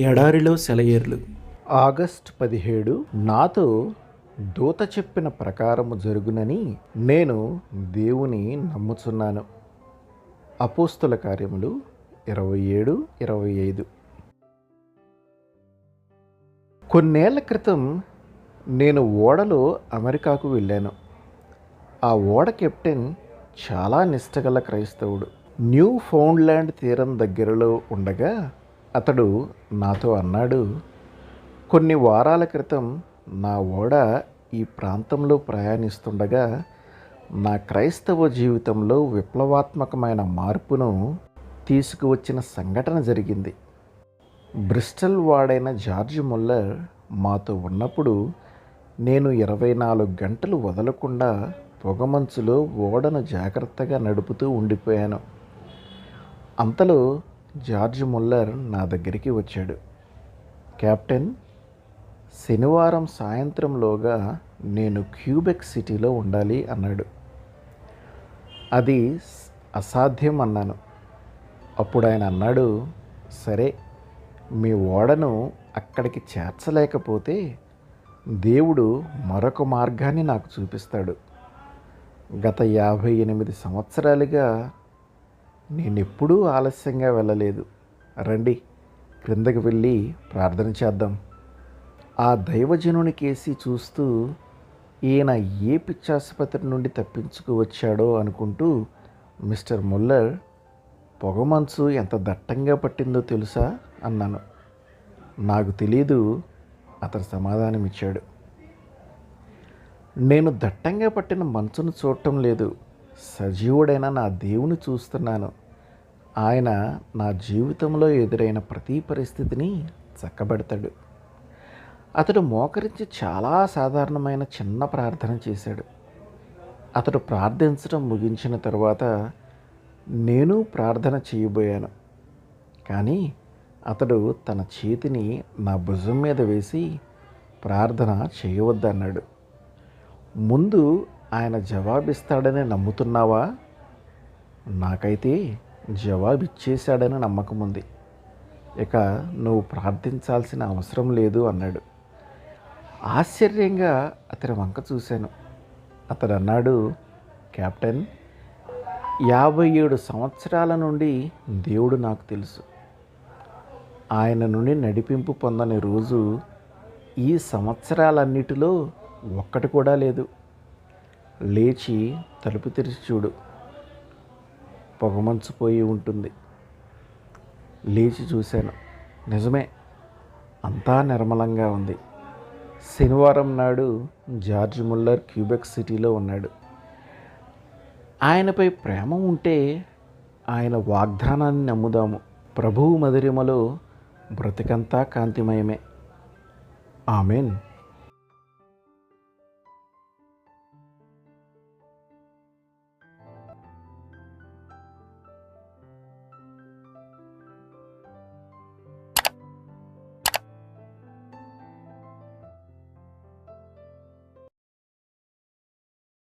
ఎడారిలో సెలయేర్లు. ఆగస్ట్ 17. నాతో దూత చెప్పిన ప్రకారము జరుగునని నేను దేవుని నమ్ముచున్నాను. అపోస్తుల కార్యములు 27:25. కొన్నేళ్ల క్రితం నేను ఓడలో అమెరికాకు వెళ్ళాను. ఆ ఓడ కెప్టెన్ చాలా నిష్టగల క్రైస్తవుడు. న్యూ ఫౌండ్లాండ్ తీరం దగ్గరలో ఉండగా అతడు నాతో అన్నాడు, కొన్ని వారాల క్రితం నా ఓడ ఈ ప్రాంతంలో ప్రయాణిస్తుండగా నా క్రైస్తవ జీవితంలో విప్లవాత్మకమైన మార్పును తీసుకువచ్చిన సంఘటన జరిగింది. బ్రిస్టల్ వాడైన జార్జ్ ముల్లర్ మాతో ఉన్నప్పుడు నేను 24 గంటలు వదలకుండా పొగమంచులో ఓడను జాగ్రత్తగా నడుపుతూ ఉండిపోయాను. అంతలో జార్జ్ ముల్లర్ నా దగ్గరికి వచ్చాడు. కెప్టెన్, శనివారం సాయంత్రంలోగా నేను క్యూబెక్ సిటీలో ఉండాలి అన్నాడు. అది అసాధ్యం అన్నాను. అప్పుడు ఆయన అన్నాడు, సరే, మీ ఓడను అక్కడికి చేర్చలేకపోతే దేవుడు మరొక మార్గాన్ని నాకు చూపిస్తాడు. గత 58 సంవత్సరాలుగా నేనెప్పుడూ ఆలస్యంగా వెళ్ళలేదు. రండి, క్రిందకి వెళ్ళి ప్రార్థన చేద్దాం. ఆ దైవజనుని కేసి చూస్తూ ఈయన ఏ పిచ్చాసుపత్రి నుండి తప్పించుకువచ్చాడో అనుకుంటూ, మిస్టర్ ముల్లర్, పొగమంచు ఎంత దట్టంగా పట్టిందో తెలుసా అన్నాను. నాకు తెలీదు, అతను సమాధానమిచ్చాడు. నేను దట్టంగా పట్టిన మంచును చూడటం లేదు, సజీవుడైన నా దేవుని చూస్తున్నాను. ఆయన నా జీవితంలో ఎదురైన ప్రతి పరిస్థితిని చక్కబెడతాడు. అతడు మోకరించి చాలా సాధారణమైన చిన్న ప్రార్థన చేశాడు. అతడు ప్రార్థించడం ముగించిన తర్వాత నేను ప్రార్థన చేయబోయాను. కానీ అతడు తన చేతిని నా భుజం మీద వేసి ప్రార్థన చేయవద్దన్నాడు. ముందు ఆయన జవాబిస్తాడని నమ్ముతున్నావా? నాకైతే జవాబిచ్చేశాడని నమ్మకం ఉంది. ఇక నువ్వు ప్రార్థించాల్సిన అవసరం లేదు అన్నాడు. ఆశ్చర్యంగా అతని వంక చూశాను. అతడు అన్నాడు, కెప్టెన్, 57 సంవత్సరాల నుండి దేవుడు నాకు తెలుసు. ఆయన నుండి నడిపింపు పొందని రోజు ఈ సంవత్సరాలన్నిటిలో ఒక్కటి కూడా లేదు. లేచి తలుపు తెరిచి చూడు, పొగమంచుపోయి ఉంటుంది. లేచి చూశాను, నిజమే, అంతా నిర్మలంగా ఉంది. శనివారం నాడు జార్జ్ ముల్లర్ క్యూబెక్ సిటీలో ఉన్నాడు. ఆయనపై ప్రేమ ఉంటే ఆయన వాగ్దానాన్ని నమ్ముదాము. ప్రభువు మదిరిమలో బ్రతికంతా కాంతిమయమే. ఆమెన్.